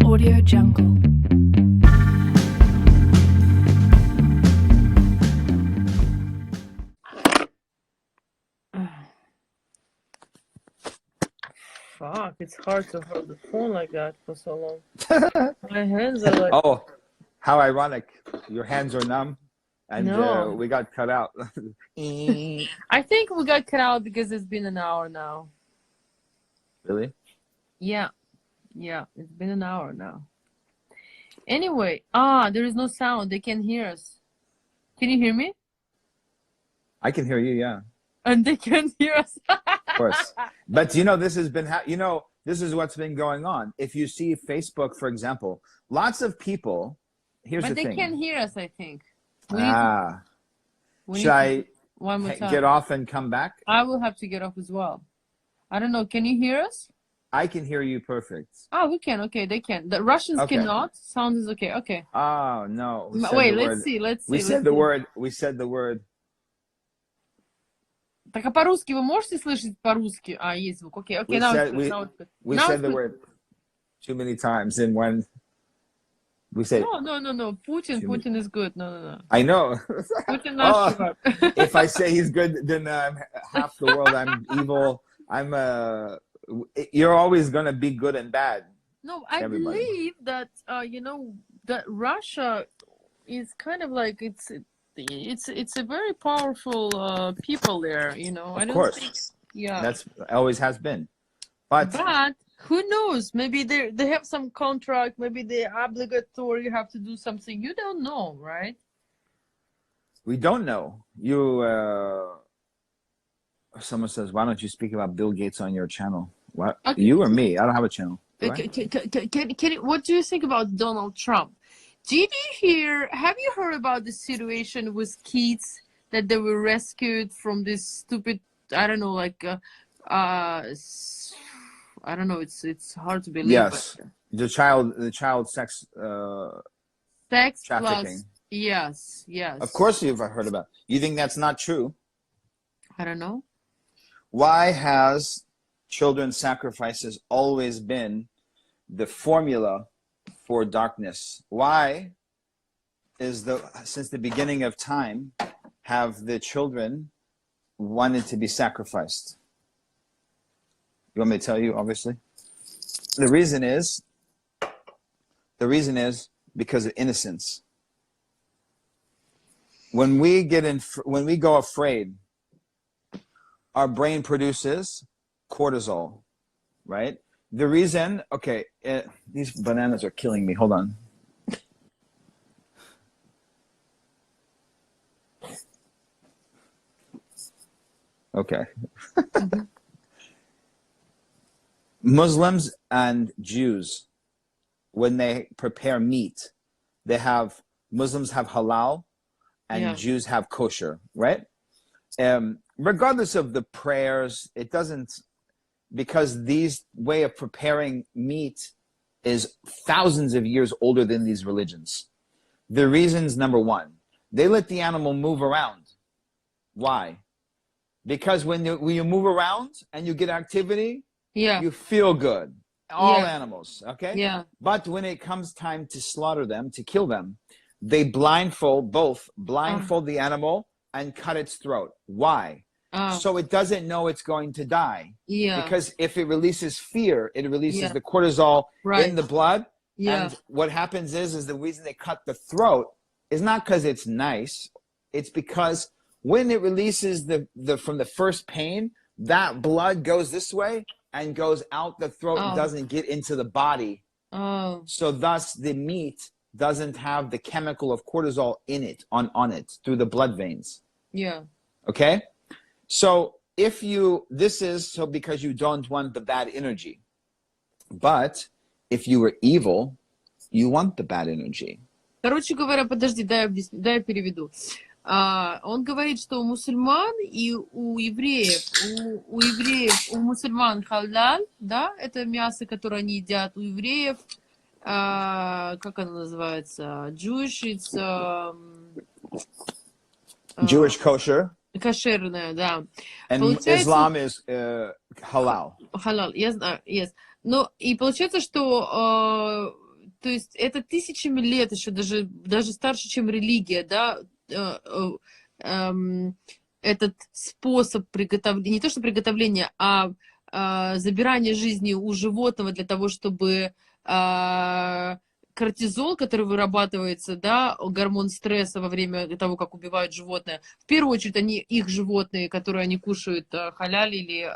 Audio Jungle. Fuck, it's hard to hold the phone like that for so long. My hands are like... Oh, how ironic. Your hands are numb and No. we got cut out. I think we got cut out because it's been an hour now. Really? Yeah, it's been an hour now. Anyway, there is no sound. They can't hear us. Can you hear me? I can hear you, yeah. And they can't hear us. Of course. But you know, this has been, this is what's been going on. If you see Facebook, for example, lots of people, here's the thing. But they can't hear us, I think. Should I one more time. get off and come back? I will have to get off as well. I don't know. Can you hear us? I can hear you perfect. Oh, we can. Okay, they can. The Russians cannot. Sound is okay. Okay. Oh, no. Wait, let's see. We said the word. We said the word. Так а по-русски вы можете слышать по-русски? Есть звук. Окей, окей. We said the word too many times in one. We said. No. Putin is good. No. I know. Putin наш чувак. If I say he's good, then half the world I'm evil. You're always gonna be good and bad. No, I believe that that Russia is kind of like it's a very powerful people there. Of course. Yeah. That's always has been. But who knows? Maybe they have some contract. Maybe they're obligatory. You have to do something. You don't know, right? We don't know. Someone says, "Why don't you speak about Bill Gates on your channel?" What? Okay. You or me? I don't have a channel. What do you think about Donald Trump? Have you heard about the situation with kids that they were rescued from this stupid, I don't know, I don't know, it's hard to believe. Yes. The child sex trafficking. Yes. Of course you've heard about it. You think that's not true? I don't know. Why has children's sacrifices always been the formula for darkness? Why since the beginning of time have the children wanted to be sacrificed? You want me to tell you? Obviously, the reason is because of innocence. When we go afraid, our brain produces cortisol, right? The reason, these bananas are killing me. Hold on. Okay. Muslims and Jews, when they prepare meat, Muslims have halal and Jews have kosher, right? Regardless of the prayers, it doesn't, because these way of preparing meat is thousands of years older than these religions. The reason's number one, they let the animal move around. Why? Because when you move around and you get activity, you feel good. All animals, okay? Yeah. But when it comes time to slaughter them, to kill them, they blindfold the animal and cut its throat. Why? So it doesn't know it's going to die. Yeah. Because if it releases fear, it releases the cortisol in the blood. Yeah. And what happens is the reason they cut the throat is not because it's nice. It's because when it releases from the first pain, that blood goes this way and goes out the throat and doesn't get into the body. So thus the meat doesn't have the chemical of cortisol in it, on it, through the blood veins. Yeah. Okay? So because you don't want the bad energy. But if you were evil, you want the bad energy. Короче говоря, подожди, дай я переведу. Он говорит, что у мусульман и у евреев, у мусульман халяль, да, это мясо, которое они едят, у евреев, как оно называется, Jewish, it's Jewish kosher. Кошерное, да. And Islam is halal. Halal, я знаю, yes. Но и получается, что то есть это тысячами лет еще, даже старше, чем религия, да, этот способ приготовления, не то что приготовления, а забирание жизни у животного для того, чтобы кортизол, который вырабатывается, да, гормон стресса во время того, как убивают животное, в первую очередь их животные, которые они кушают, халяль или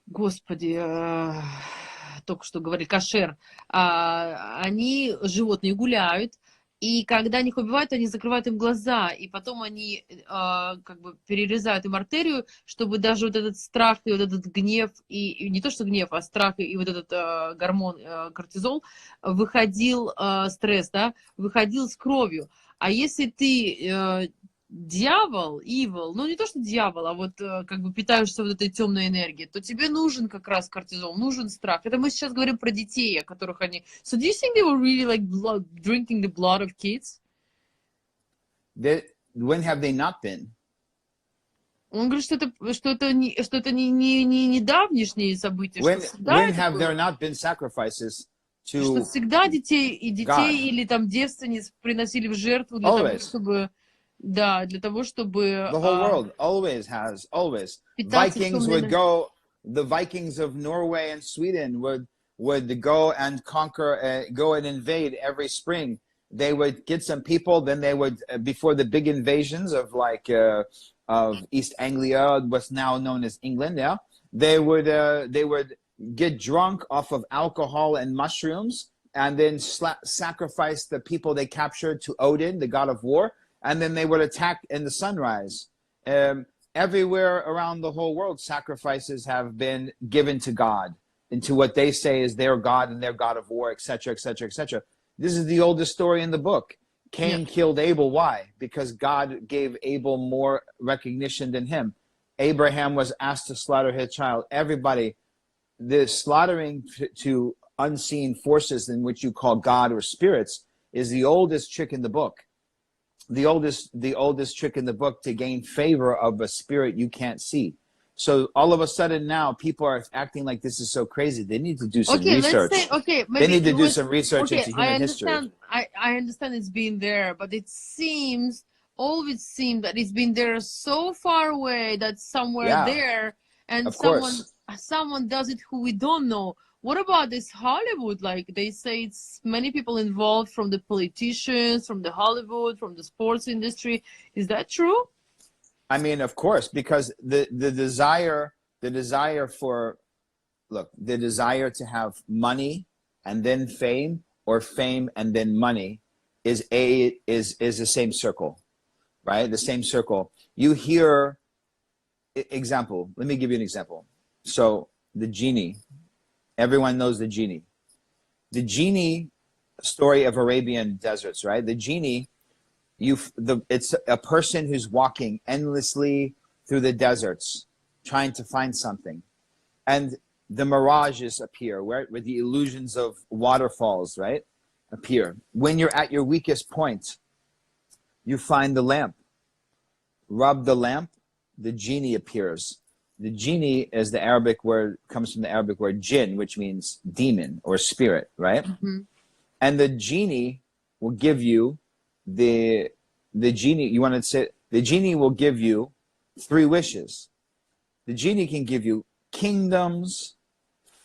господи, только что говорили, кошер, они, животные, гуляют, и когда их убивают, они закрывают им глаза, и потом они как бы перерезают им артерию, чтобы даже вот этот страх и вот этот гнев, и не то что гнев, а страх и вот этот гормон кортизол выходил, стресс, да, выходил с кровью. А если ты дьявол, evil, ну не то что дьявол, а вот как бы питаешься вот этой темной энергией, то тебе нужен как раз кортизол, нужен страх. Это мы сейчас говорим про детей, о которых они... So do you think they were really like drinking the blood of kids? When have they not been? Он говорит, что это не давнишние события, When, что всегда when это have было. there not been sacrifices Что to всегда детей или там девственниц приносили в жертву для того, чтобы... Да, для того, чтобы... The whole world always has, always. Vikings would go, the Vikings of Norway and Sweden would go and conquer, go and invade every spring. They would get some people, then they would, before the big invasions of like, of East Anglia, what's now known as England, yeah, they would get drunk off of alcohol and mushrooms and then sacrifice the people they captured to Odin, the god of war. And then they would attack in the sunrise. Everywhere around the whole world, sacrifices have been given to God, into what they say is their God and their God of war, etc., etc., etc. This is the oldest story in the book. Cain killed Abel. Why? Because God gave Abel more recognition than him. Abraham was asked to slaughter his child. Everybody, the slaughtering to unseen forces in which you call God or spirits is the oldest trick in the book. The oldest trick in the book to gain favor of a spirit you can't see. So all of a sudden now people are acting like this is so crazy. They need to do some research. They need to do some research into human history. I understand it's been there, but it seems, always seemed that it's been there so far away that somewhere there, and someone does it who we don't know. What about this Hollywood? Like they say it's many people involved, from the politicians, from the Hollywood, from the sports industry. Is that true? I mean, of course, because the desire to have money and then fame, or fame and then money, is the same circle, right? The same circle. You hear, example. Let me give you an example. So the genie. Everyone knows the genie. The genie story of Arabian deserts, right? The genie, it's a person who's walking endlessly through the deserts, trying to find something. And the mirages appear, where the illusions of waterfalls, right, appear. When you're at your weakest point, you find the lamp. Rub the lamp, the genie appears. The genie is the Arabic word, comes from the Arabic word jinn, which means demon or spirit, right? Mm-hmm. And the genie will give you the genie will give you 3 wishes. The genie can give you kingdoms,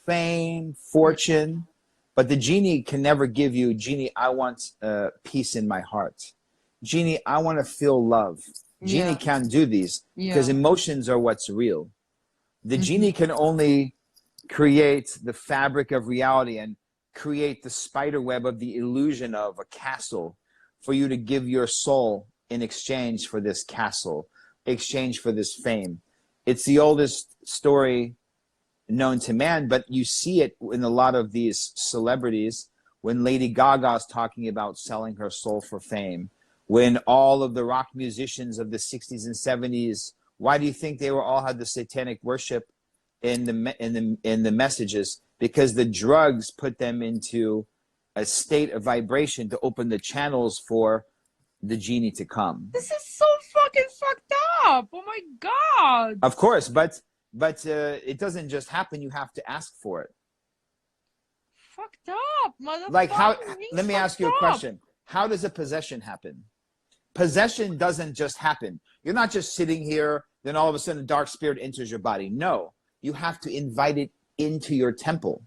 fame, fortune, but the genie can never give you, genie, I want peace in my heart. Genie, I want to feel love. Genie can't do these because emotions are what's real. The genie can only create the fabric of reality and create the spider web of the illusion of a castle for you to give your soul in exchange for this castle, exchange for this fame. It's the oldest story known to man, but you see it in a lot of these celebrities. When Lady Gaga is talking about selling her soul for fame, when all of the rock musicians of the 60s and 70s, why do you think they all had the satanic worship in the messages? Because the drugs put them into a state of vibration to open the channels for the genie to come. This is so fucking fucked up. Oh my God. Of course, but but it doesn't just happen. You have to ask for it. Fucked up, motherfucker. Like how? Let me ask you a question. How does a possession happen? Possession doesn't just happen. You're not just sitting here, then all of a sudden a dark spirit enters your body. No, you have to invite it into your temple.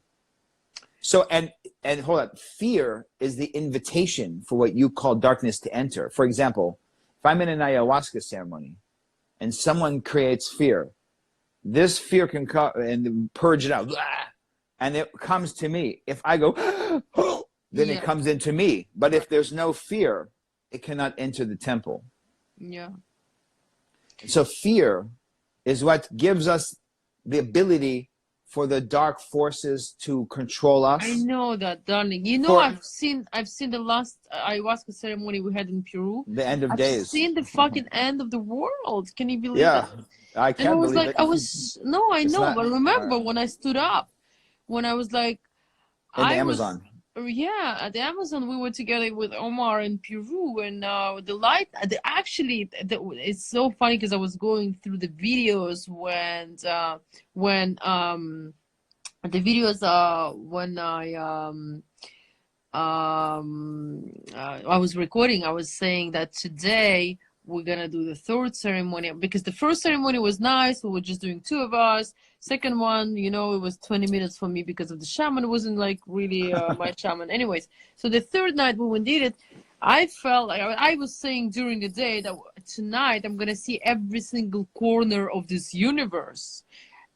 So, and hold on, fear is the invitation for what you call darkness to enter. For example, if I'm in an ayahuasca ceremony and someone creates fear, this fear can come and purge it out, and it comes to me. If I go, then it comes into me. But if there's no fear, it cannot enter the temple. Yeah. So fear is what gives us the ability for the dark forces to control us. I know that, darling. You know, I've seen the last ayahuasca ceremony we had in Peru. The end of days. I've seen the fucking end of the world. Can you believe that? I can't and I was believe like, it. I know, but remember when I stood up, when I was like, in the Amazon. Yeah, at the Amazon, we were together with Omar in Peru, and the light. It's so funny because I was going through the videos when I was recording. I was saying that today we're gonna do the third ceremony because the first ceremony was nice. We were just doing two of us. Second one, you know, it was 20 minutes for me because of the shaman. It wasn't like really my shaman. Anyways, so the third night when we did it, I felt like I was saying during the day that tonight I'm going to see every single corner of this universe.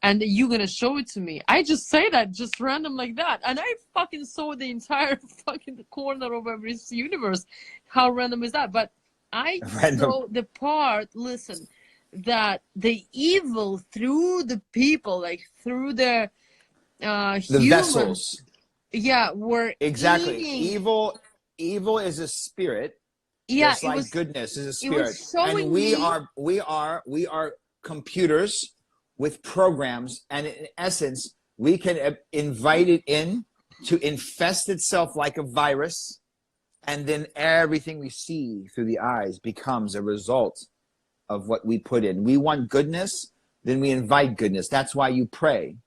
And you're going to show it to me. I just say that just random like that. And I fucking saw the entire fucking corner of every universe. How random is that? But I saw the part, listen, that the evil through the people, like through the humans, vessels, were exactly eating. Evil is a spirit, just like goodness is a spirit, and we are computers with programs, and in essence we can invite it in to infest itself like a virus, and then everything we see through the eyes becomes a result of what we put in. We want goodness, then we invite goodness. That's why you pray.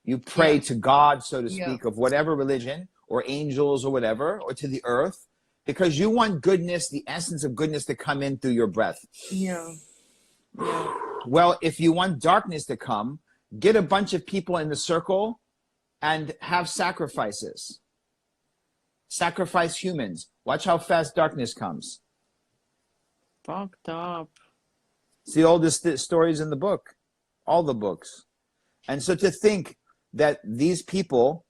You pray to God, so to speak, of whatever religion or angels or whatever, or to the earth, because you want goodness, the essence of goodness, to come in through your breath. Well, if you want darkness to come, get a bunch of people in the circle and have sacrifices. Sacrifice humans. Watch how fast darkness comes. Fucked up. It's the oldest stories in the book, all the books. And so to think that these people,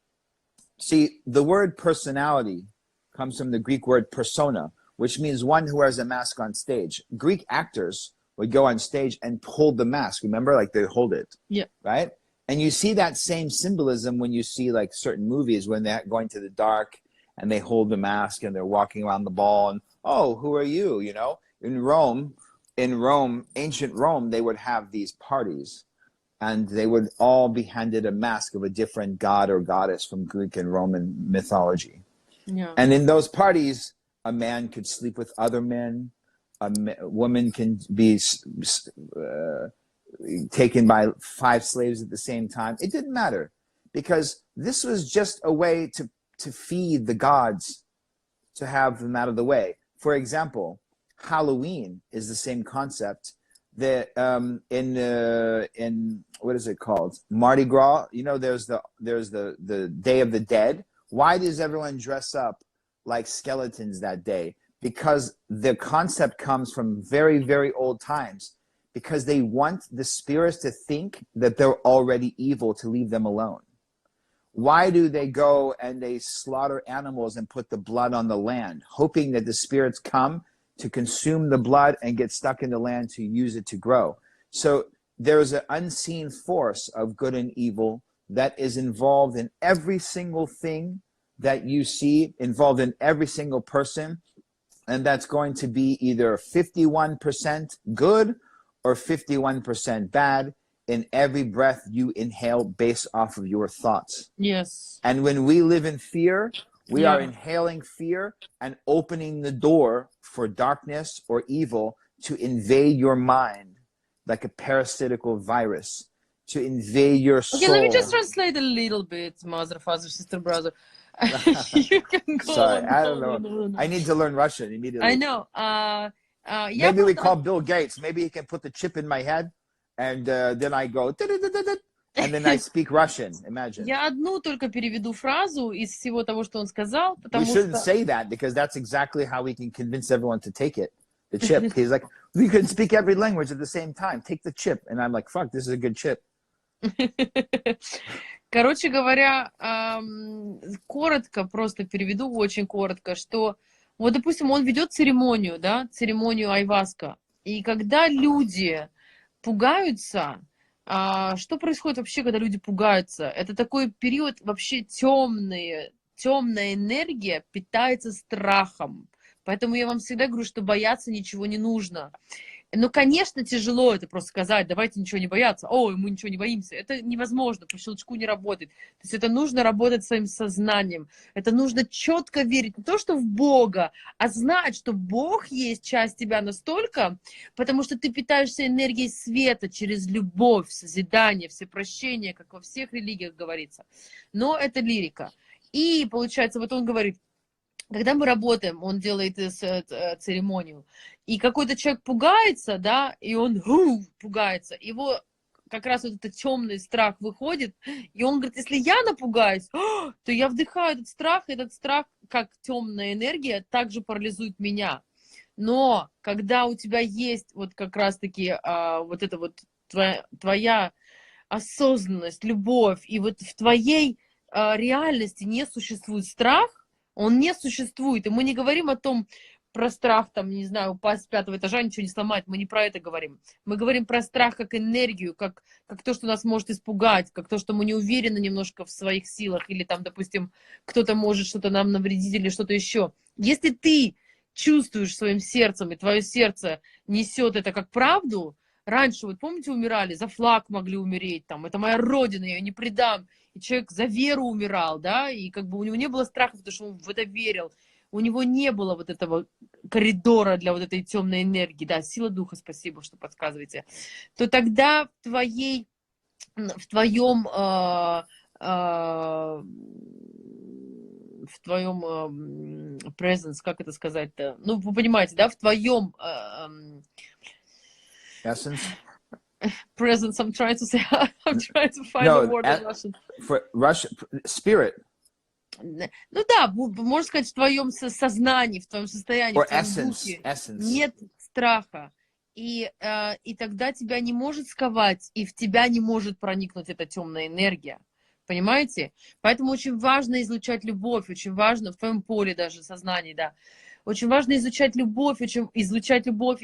see, the word personality comes from the Greek word persona, which means one who wears a mask on stage. Greek actors would go on stage and hold the mask. Remember, like they hold it. Yeah. Right? And you see that same symbolism when you see like certain movies when they're going to the dark and they hold the mask and they're walking around the ball and, oh, who are you? You know, in Rome, ancient Rome, they would have these parties and they would all be handed a mask of a different god or goddess from Greek and Roman mythology. Yeah. And in those parties, a man could sleep with other men. A woman can be taken by 5 slaves at the same time. It didn't matter because this was just a way to feed the gods, to have them out of the way. For example, Halloween is the same concept that in what is it called? Mardi Gras. You know, there's the Day of the Dead. Why does everyone dress up like skeletons that day? Because the concept comes from very, very old times, because they want the spirits to think that they're already evil to leave them alone. Why do they go and they slaughter animals and put the blood on the land, hoping that the spirits come to consume the blood and get stuck in the land to use it to grow? So there's an unseen force of good and evil that is involved in every single thing that you see, involved in every single person. And that's going to be either 51% good or 51% bad in every breath you inhale based off of your thoughts. Yes. And when we live in fear, we are inhaling fear and opening the door for darkness or evil to invade your mind like a parasitical virus, to invade your Okay, let me just soul. translate a little bit, mother, father, sister, brother. You can go Sorry, on, I go don't on, know. go on. I need to learn Russian immediately. I know. Maybe we call Bill Gates. Maybe he can put the chip in my head, and then I go, and then I speak Russian. Imagine. Я одну только переведу фразу из всего того, что он сказал, We потому shouldn't что... say that because that's exactly how we can convince everyone to take it. The chip. He's like, we can speak every language at the same time. Take the chip. And I'm like, fuck, this is a good chip. Короче говоря, коротко, просто переведу очень коротко, что вот, допустим, он ведет церемонию, да, церемонию айваска, и когда люди пугаются, что происходит вообще, когда люди пугаются? Это такой период вообще темная энергия питается страхом. Поэтому я вам всегда говорю, что бояться ничего не нужно. Ну, конечно, тяжело это просто сказать, давайте ничего не бояться, ой, мы ничего не боимся. Это невозможно, по щелчку не работает. То есть это нужно работать своим сознанием. Это нужно четко верить не то, что в Бога, а знать, что Бог есть часть тебя настолько, потому что ты питаешься энергией света через любовь, созидание, всепрощение, как во всех религиях говорится. Но это лирика. И, получается, вот он говорит, когда мы работаем, он делает церемонию, и какой-то человек пугается, да, и он пугается, его как раз вот этот темный страх выходит, и он говорит, если я напугаюсь, то я вдыхаю этот страх, как темная энергия, также парализует меня. Но когда у тебя есть вот как раз-таки вот это вот твоя осознанность, любовь, и вот в твоей реальности не существует страх, он не существует. И мы не говорим о том, про страх, там, не знаю, упасть с 5-го этажа, ничего не сломать. Мы не про это говорим. Мы говорим про страх как энергию, как то, что нас может испугать, как то, что мы не уверены немножко в своих силах, или там, допустим, кто-то может что-то нам навредить или что-то еще. Если ты чувствуешь своим сердцем, и твое сердце несет это как правду, раньше, вот помните, умирали, за флаг могли умереть, там, это моя родина, я ее не предам. И человек за веру умирал, да, и как бы у него не было страха, потому что он в это верил. У него не было вот этого коридора для вот этой темной энергии, да, сила духа, спасибо, что подсказываете. То тогда в твоем presence, как это сказать-то? Ну, вы понимаете, да, в твоем Essence? Presence, I'm trying to say, I'm trying to find the word in Russian. For Russian, spirit. Ну да, можно сказать, в твоем сознании, в твоем состоянии, Or в твоем essence, духе нет страха. И тогда тебя не может сковать, и в тебя не может проникнуть эта темная энергия. Понимаете? Поэтому очень важно излучать любовь, очень важно в твоем поле даже сознания, да. Очень важно изучать любовь, и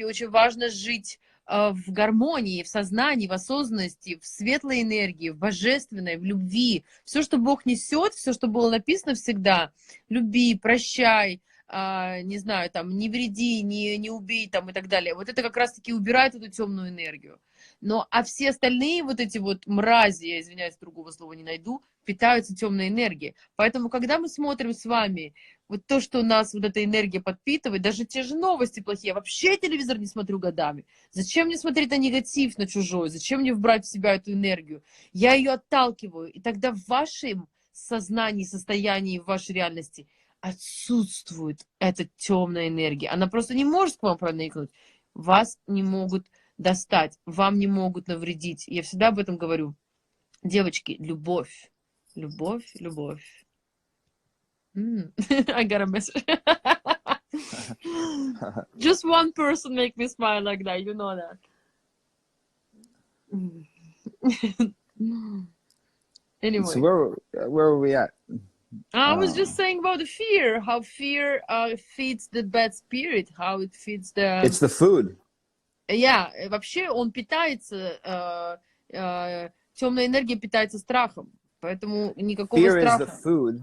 очень важно жить в гармонии, в сознании, в осознанности, в светлой энергии, в божественной, в любви. Все, что Бог несет, все, что было написано всегда, люби, прощай, не знаю, там, не вреди, не убей, там, и так далее. Вот это как раз-таки убирает эту темную энергию. Но, а все остальные вот эти вот мрази, я извиняюсь, другого слова не найду, питаются темной энергией. Поэтому, когда мы смотрим с вами вот то, что у нас вот эта энергия подпитывает, даже те же новости плохие, я вообще телевизор не смотрю годами. Зачем мне смотреть на негатив, на чужой? Зачем мне вбрать в себя эту энергию? Я ее отталкиваю. И тогда в вашем сознании, состоянии, в вашей реальности отсутствует эта темная энергия. Она просто не может к вам проникнуть. Вас не могут достать, вам не могут навредить. Я всегда об этом говорю. Девочки, любовь. Любовь, любовь. I got a message. Just one person make me smile like that, you know that. Anyway. So where were we at? I was just saying about the fear, how fear feeds the bad spirit, how it feeds the... It's the food. Yeah, вообще он питается, темная энергия питается страхом, поэтому никакого Fear страха. is the food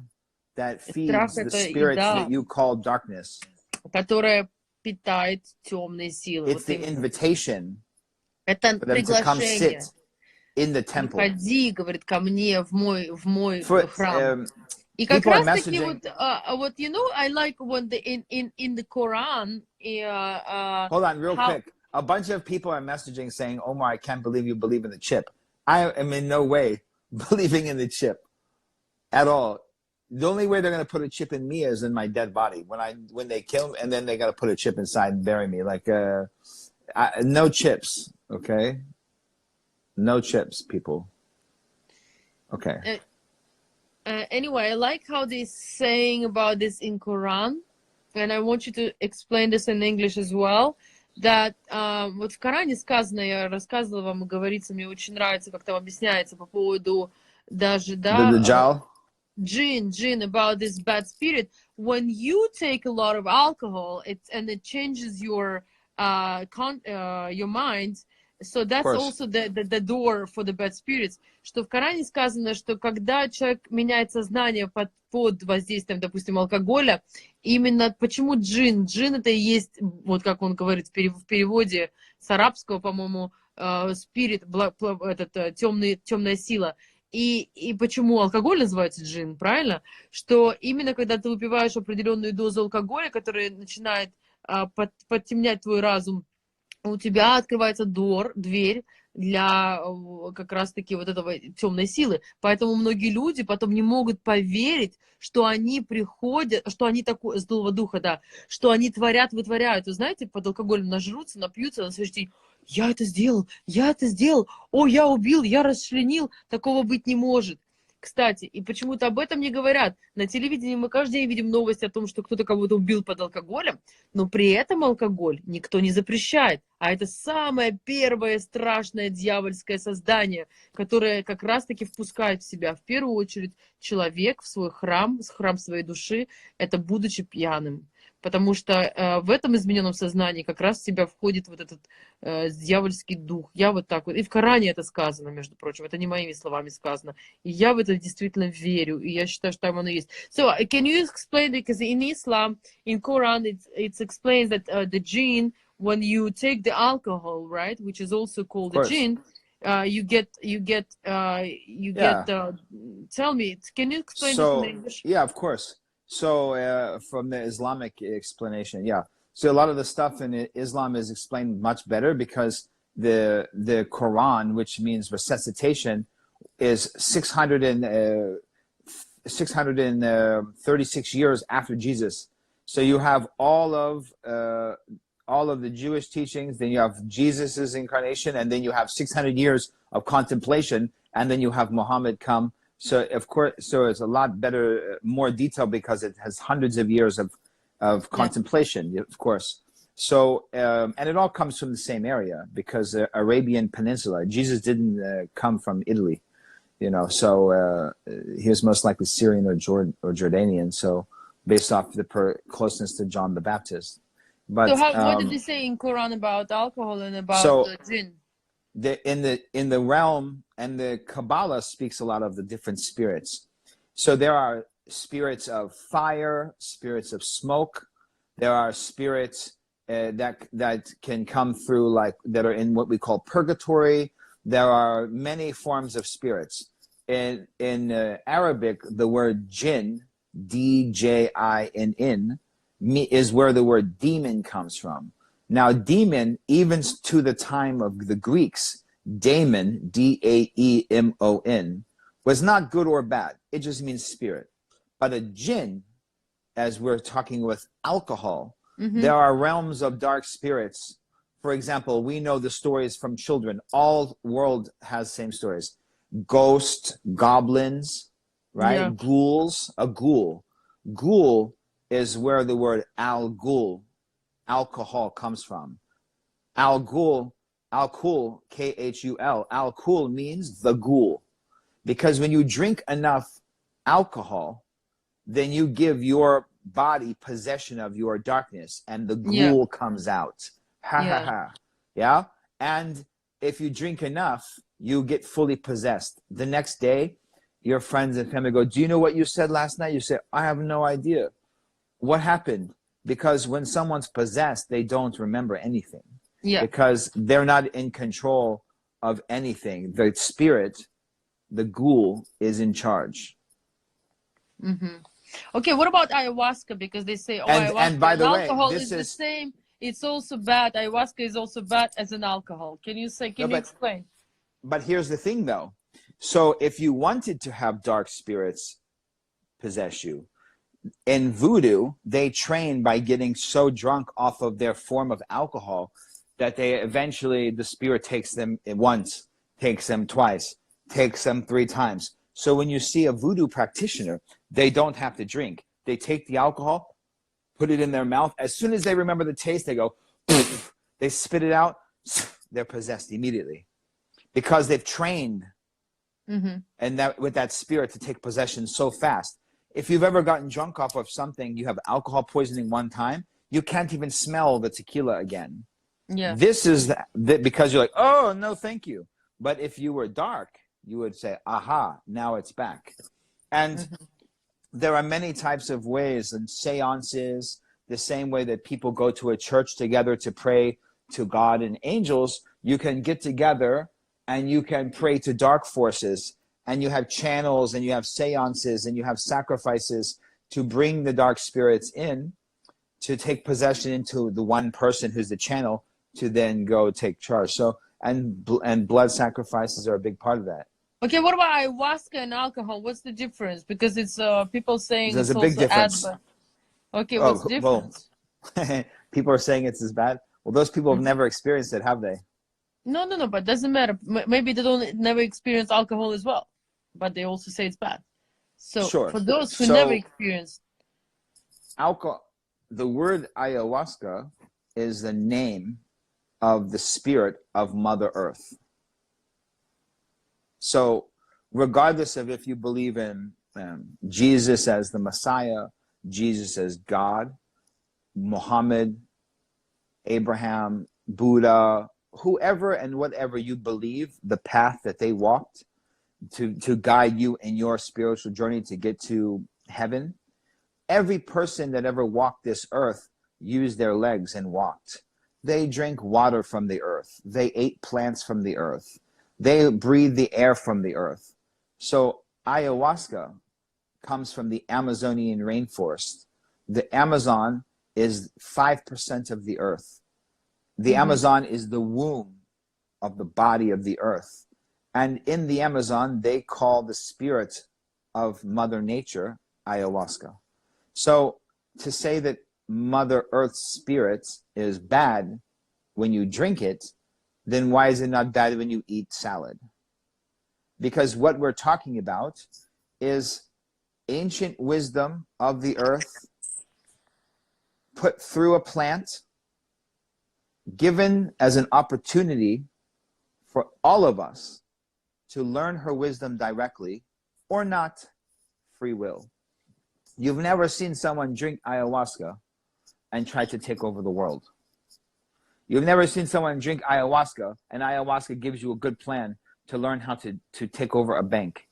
that feeds Страх the это spirits еда, that you call darkness. которая питает темные силы. It's Вот the invitation это for them to come приглашение. sit in the temple. Приходи, говорит, ко мне в мой храм. И как People are раз таки messaging. вот, you know, I like when in the Quran. Hold on, real quick. A bunch of people are messaging saying, Omar, I can't believe you believe in the chip. I am in no way believing in the chip at all. The only way they're going to put a chip in me is in my dead body. When they kill me, and then they got to put a chip inside and bury me. Like, no chips, okay? No chips, people. Okay. Anyway, I like how they're saying about this in Quran, and I want you to explain this in English as well. That вот в Коране сказано, я рассказывала вам, и говорится, мне очень нравится, как там объясняется по поводу даже, да, jinn, about this bad spirit. When you take a lot of alcohol, and it changes your mind. So that's also the door for the bad spirits. Что в Коране сказано, что когда человек меняет сознание под воздействием, допустим, алкоголя, именно почему джин? Джин это и есть, вот как он говорит в переводе с арабского, по-моему, спирит, темная сила. И почему алкоголь называется джин, правильно? Что именно когда ты выпиваешь определенную дозу алкоголя, которая начинает подтемнять твой разум, у тебя открывается дверь для как раз-таки вот этой темной силы. Поэтому многие люди потом не могут поверить, что они приходят, что они такое, злого духа, да, что они вытворяют. Вы знаете, под алкоголем нажрутся, напьются, на следующий день: я это сделал, о, я убил, я расчленил, такого быть не может. Кстати, и почему-то об этом не говорят. На телевидении мы каждый день видим новости о том, что кто-то кого-то убил под алкоголем, но при этом алкоголь никто не запрещает. А это самое первое страшное дьявольское создание, которое как раз-таки впускает в себя, в первую очередь, человек в свой храм своей души, это будучи пьяным. Потому что в этом измененном сознании как раз в себя входит вот этот дьявольский дух. Я вот так вот. И в Коране это сказано, между прочим. Это не моими словами сказано. И я в это действительно верю. И я считаю, что там оно есть. So, can you explain, because in Islam, in Quran, it explains that the jinn, when you take the alcohol, right, which is also called the jinn, you get. Tell me, can you explain this in English? Yeah, of course. So from the Islamic explanation, yeah. So a lot of the stuff in Islam is explained much better because the Quran, which means resuscitation, is 636 years after Jesus. So you have all of the Jewish teachings, then you have Jesus's incarnation, and then you have 600 years of contemplation, and then you have Muhammad come. So of course, so it's a lot better, more detailed because it has hundreds of years of contemplation, of course. So and it all comes from the same area because the Arabian Peninsula. Jesus didn't come from Italy, you know. So he was most likely Syrian or Jordanian. So based off the closeness to John the Baptist. But so what did they say in Quran about alcohol and about the jinn? In the realm, and the Kabbalah speaks a lot of the different spirits. So there are spirits of fire, spirits of smoke. There are spirits that can come through, like that are in what we call purgatory. There are many forms of spirits. In Arabic, the word jinn, D-J-I-N-N, is where the word demon comes from. Now, demon, even to the time of the Greeks, daemon, D-A-E-M-O-N, was not good or bad. It just means spirit. But a jinn, as we're talking with alcohol, there are realms of dark spirits. For example, we know the stories from children. All world has same stories. Ghosts, goblins, right? Yeah. Ghouls, a ghoul. Ghoul is where the word al-ghul, alcohol, comes from. Al-ghul, K-H-U-L, al-ghul means the ghoul. Because when you drink enough alcohol, then you give your body possession of your darkness, and the ghoul comes out. Ha ha ha. Yeah? And if you drink enough, you get fully possessed. The next day, your friends and family go, do you know what you said last night? You say, I have no idea. What happened? Because when someone's possessed, they don't remember anything. Yeah. Because they're not in control of anything. The spirit, the ghoul, is in charge. Okay, what about ayahuasca? Because they say, ayahuasca and by the way, alcohol is the same. It's also bad. Ayahuasca is also bad as an alcohol. Can you explain? but here's the thing, though. So if you wanted to have dark spirits possess you, in voodoo, they train by getting so drunk off of their form of alcohol that they eventually, the spirit takes them once, takes them twice, takes them 3 times. So when you see a voodoo practitioner, they don't have to drink. They take the alcohol, put it in their mouth. As soon as they remember the taste, they go, poof, they spit it out, they're possessed immediately. Because they've trained and that with that spirit to take possession so fast. If you've ever gotten drunk off of something, you have alcohol poisoning one time, you can't even smell the tequila again. Yeah. This is because you're like, oh, no, thank you. But if you were dark, you would say, aha, now it's back. And there are many types of ways, and seances, the same way that people go to a church together to pray to God and angels, you can get together and you can pray to dark forces, and you have channels and you have seances and you have sacrifices to bring the dark spirits in, to take possession into the one person who's the channel, to then go take charge. So, and blood sacrifices are a big part of that. Okay, what about ayahuasca and alcohol? What's the difference? Because it's people saying There's it's a big also difference. Okay, what's the difference? Well, people are saying it's as bad. Well, those people have never experienced it, have they? No, but doesn't matter. Maybe they don't never experience alcohol as well, but they also say it's bad. So Sure. for those who never experienced alcohol, the word ayahuasca is the name of the spirit of Mother Earth. So regardless of if you believe in Jesus as the Messiah, Jesus as God, Muhammad, Abraham, Buddha, whoever and whatever you believe, the path that they walked to guide you in your spiritual journey to get to heaven, every person that ever walked this earth used their legs and walked. They drank water from the earth. They ate plants from the earth. They breathe the air from the earth. So ayahuasca comes from the Amazonian rainforest. The Amazon is 5% of the earth. The Amazon is the womb of the body of the earth. And in the Amazon, they call the spirit of Mother Nature ayahuasca. So to say that Mother Earth's spirit is bad when you drink it, then why is it not bad when you eat salad? Because what we're talking about is ancient wisdom of the earth put through a plant, given as an opportunity for all of us to learn her wisdom directly or not, free will. You've never seen someone drink ayahuasca and try to take over the world. You've never seen someone drink ayahuasca and ayahuasca gives you a good plan to learn how to take over a bank.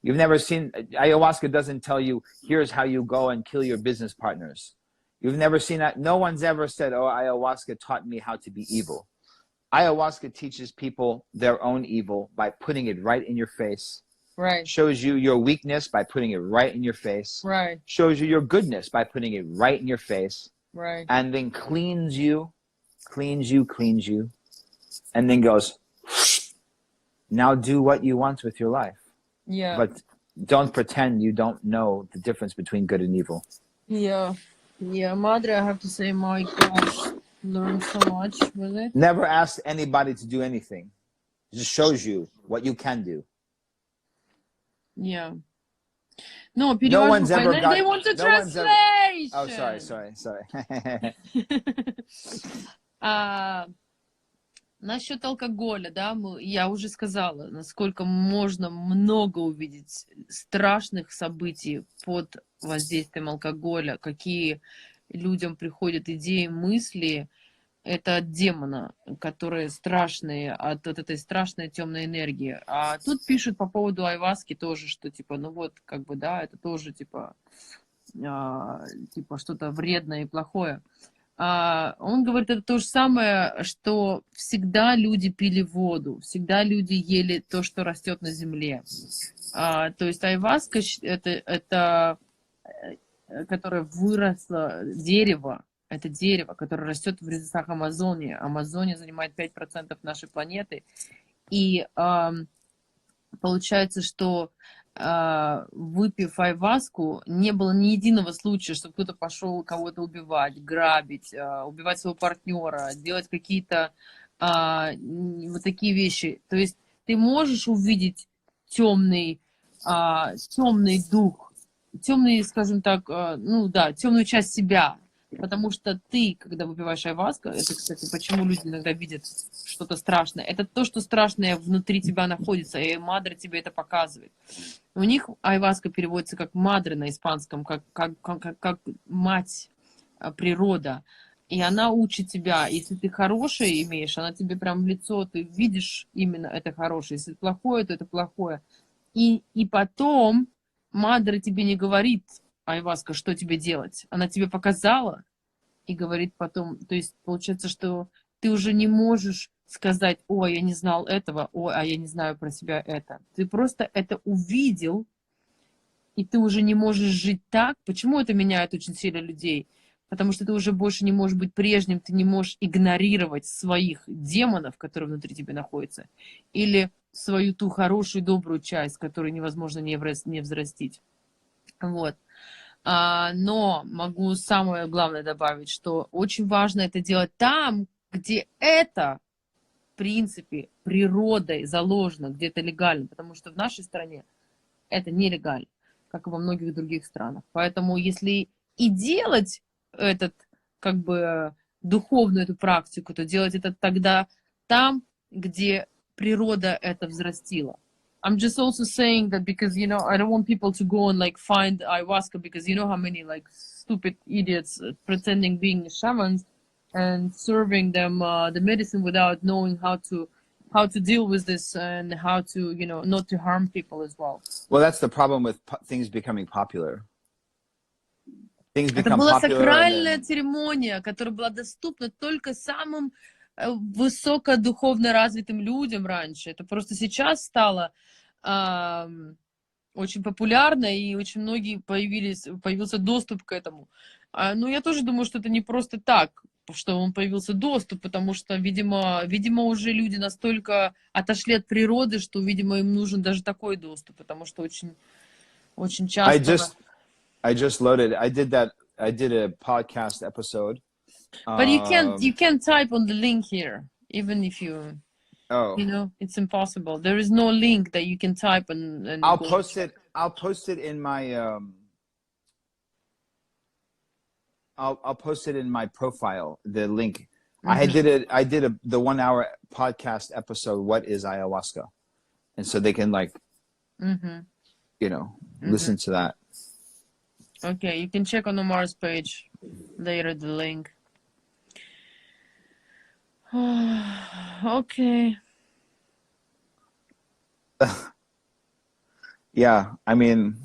You've never seen, ayahuasca doesn't tell you, here's how you go and kill your business partners. You've never seen that. No one's ever said, oh, ayahuasca taught me how to be evil. Ayahuasca teaches people their own evil by putting it right in your face. Right. Shows you your weakness by putting it right in your face. Right. Shows you your goodness by putting it right in your face. Right. And then cleans you, and then goes, now do what you want with your life. Yeah. But don't pretend you don't know the difference between good and evil. Yeah. Yeah, Madre, I have to say, my gosh, learned so much with it. Never ask anybody to do anything. It just shows you what you can do. Yeah. No, no one's ever got, they want the no translation. Oh, sorry. Насчет алкоголя, да, я уже сказала, насколько можно много увидеть страшных событий под воздействием алкоголя, какие людям приходят идеи, мысли, это от демона, которые страшные, от этой страшной темной энергии. А тут пишут по поводу айваски тоже, что типа, ну вот, как бы, да, это тоже типа что-то вредное и плохое. Он говорит, это то же самое, что всегда люди пили воду, всегда люди ели то, что растет на земле. То есть айваска это которое выросло дерево, это дерево, которое растет в лесах Амазонии. Амазония занимает 5% нашей планеты. И получается, что выпив айваску, не было ни единого случая, что кто-то пошел кого-то убивать, грабить, убивать своего партнера, делать какие-то вот такие вещи. То есть ты можешь увидеть темный дух, темный, скажем так, ну да, темную часть себя. Потому что ты, когда выпиваешь айваску, это, кстати, почему люди иногда видят что-то страшное, это то, что страшное внутри тебя находится, и мадре тебе это показывает. У них айваска переводится как мадре на испанском, как мать, природа. И она учит тебя, если ты хорошее имеешь, она тебе прям в лицо, ты видишь именно это хорошее. Если плохое, то это плохое. И потом мадре тебе не говорит, айваска, что тебе делать. Она тебе показала и говорит потом, то есть получается, что ты уже не можешь сказать, ой, я не знал этого, ой, а я не знаю про себя это. Ты просто это увидел, и ты уже не можешь жить так. Почему это меняет очень сильно людей? Потому что ты уже больше не можешь быть прежним, ты не можешь игнорировать своих демонов, которые внутри тебя находятся, или свою ту хорошую, добрую часть, которую невозможно не взрастить. Вот. Но могу самое главное добавить, что очень важно это делать там, где это, в принципе, природой заложено, где это легально, потому что в нашей стране это нелегально, как и во многих других странах. Поэтому если и делать этот, как бы, духовную эту практику, то делать это тогда там, где природа это взрастила. I'm just also saying that because, you know, I don't want people to go and like find ayahuasca because you know how many like stupid idiots pretending being shamans and serving them the medicine without knowing how to deal with this and how to, you know, not to harm people as well. Well, that's the problem with things becoming popular. Things Это become была popular and сакральная then... церемония, которая была доступна только самым высокодуховно развитым людям раньше. Это просто сейчас стало очень популярно, и очень многие появился доступ к этому. Но я тоже думаю, что это не просто так, что он появился доступ, потому что, видимо, уже люди настолько отошли от природы, что, видимо, им нужен даже такой доступ, потому что очень часто... I just loaded. I did a podcast episode. But you can't type on the link here, even if you know, it's impossible. There is no link that you can type and I'll post it. I'll post it in my I'll post it in my profile, the link. Mm-hmm. I did the 1 hour podcast episode, What is Ayahuasca? And so they can like you know, listen to that. Okay, you can check on Omar's page later the link. Okay. Yeah, I mean,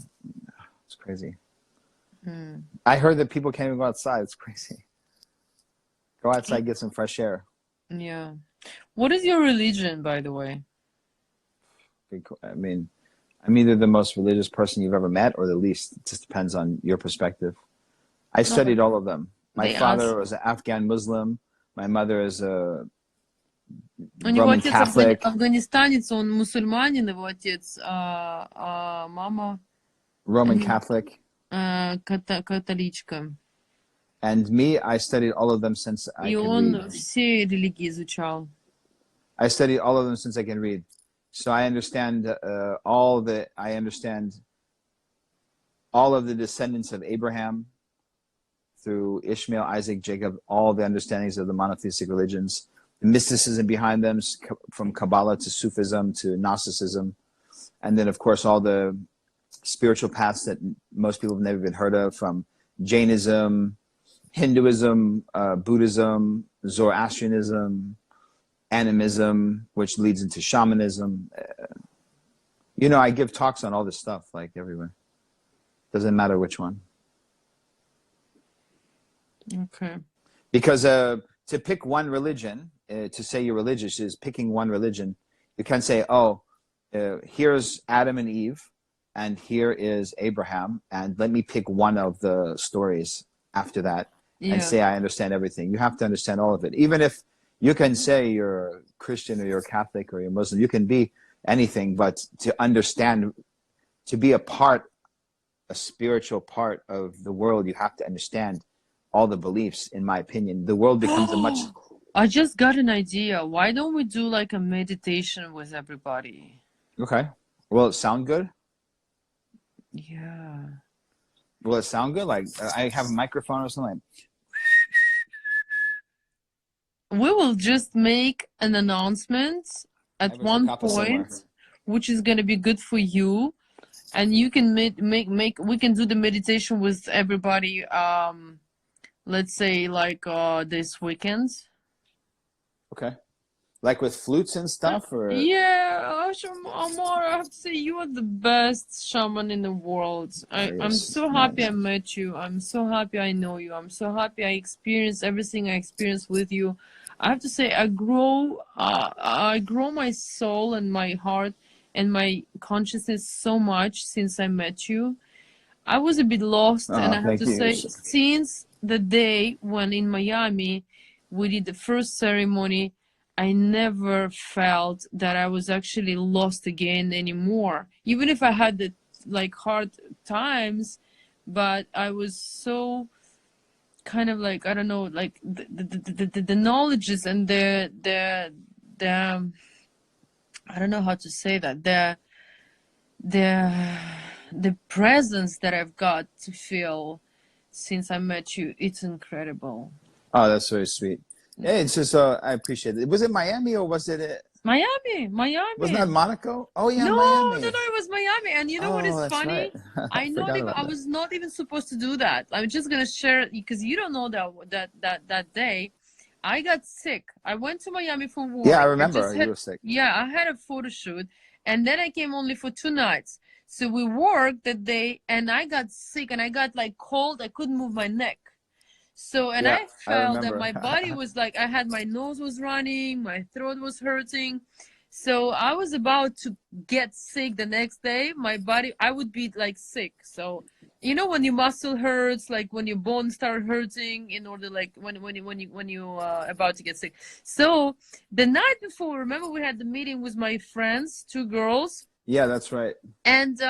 it's crazy. I heard that people can't even go outside. It's crazy. Go outside, get some fresh air. Yeah. What is your religion, by the way? I mean, I'm either the most religious person you've ever met or the least. It just depends on your perspective. I studied all of them. My father was an Afghan Muslim. My mother is a Roman Catholic. Афганистанец, он мусульманин, его отец, а мама... Roman Catholic. Католичка. And me, I studied all of them since I И can он read. все религии изучал. I studied all of them since I can read. So I understand all of the descendants of Abraham through Ishmael, Isaac, Jacob, all the understandings of the monotheistic religions, the mysticism behind them, from Kabbalah to Sufism to Gnosticism, and then of course all the spiritual paths that most people have never even heard of, from Jainism, Hinduism, Buddhism, Zoroastrianism, animism, which leads into shamanism. You know, I give talks on all this stuff, like everywhere. Doesn't matter which one. Okay. Because to pick one religion, to say you're religious is picking one religion. You can't say, oh, here's Adam and Eve, and here is Abraham, and let me pick one of the stories after that and say I understand everything. You have to understand all of it. Even if You can say you're Christian or you're Catholic or you're Muslim. You can be anything, but to understand, to be a spiritual part of the world, you have to understand all the beliefs, in my opinion. The world becomes a much... I just got an idea. Why don't we do like a meditation with everybody? Okay. Will it sound good? Yeah. Will it sound good? Like I have a microphone or something? We will just make an announcement at one point, which is going to be good for you. And you can we can do the meditation with everybody, let's say like this weekend. Okay. Like with flutes and stuff, or? Yeah, Omar, I have to say you are the best shaman in the world. I'm so happy I met you. I'm so happy I know you. I'm so happy I experienced everything I experienced with you. I have to say I grow my soul and my heart and my consciousness so much since I met you. I was a bit lost, and I have to say, since the day when in Miami we did the first ceremony, I never felt that I was actually lost again anymore. Even if I had the like hard times, but I was so kind of like, I don't know, like the knowledges and the I don't know how to say that, the presence that I've got to feel since I met you, it's incredible. Oh, that's very sweet. Yeah, it's just I appreciate it. Was it Miami or was it Miami? Wasn't that Monaco? Oh yeah, no, Miami. No, it was Miami. And you know what is funny? Right. I was not even supposed to do that. I'm just gonna share it because you don't know that day I got sick. I went to Miami for work. Yeah, I remember you were sick. Yeah, I had a photo shoot, and then I came only for 2 nights. So we worked that day, and I got sick, and I got like cold. I couldn't move my neck. So, and I felt that my body was like, my nose was running, my throat was hurting. So I was about to get sick the next day. My body, I would be like sick. So, you know, when your muscle hurts, like when your bones start hurting in order, like when you about to get sick. So the night before, remember we had the meeting with my friends, 2 girls. Yeah, that's right. And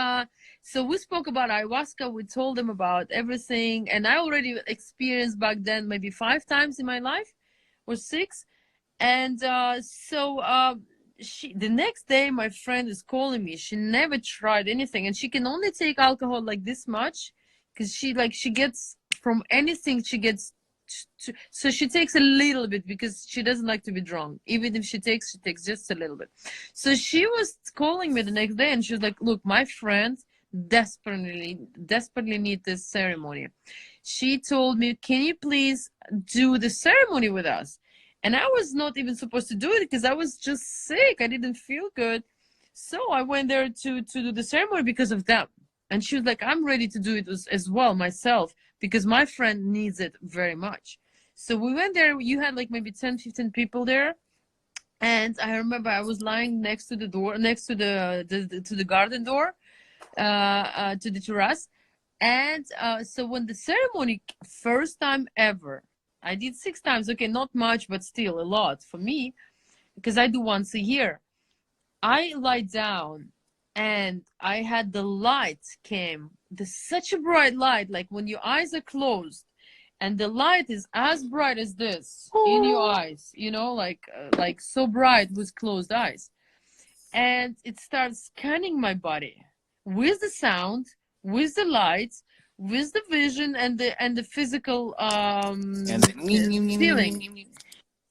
so we spoke about ayahuasca. We told them about everything. And I already experienced back then maybe 5 times in my life or 6. And the next day, my friend is calling me. She never tried anything. And she can only take alcohol like this much because she gets from anything she gets. So she takes a little bit because she doesn't like to be drunk. Even if she takes just a little bit. So she was calling me the next day and she was like, look, my friend desperately need this ceremony. She told me, can you please do the ceremony with us? And I was not even supposed to do it because I was just sick. I didn't feel good. So I went there to do the ceremony because of that. And she was like, I'm ready to do it as well myself because my friend needs it very much. So we went there. You had like maybe 10, 15 people there. And I remember I was lying next to the door, next to the garden door, to the terrace. And so when the ceremony, first time ever, I did 6 times. Okay, not much, but still a lot for me because I do once a year. I lie down and I had the light came, such a bright light, like when your eyes are closed and the light is as bright as this in your eyes, you know, like so bright with closed eyes. And it starts scanning my body with the sound, with the light, with the vision and the physical feeling.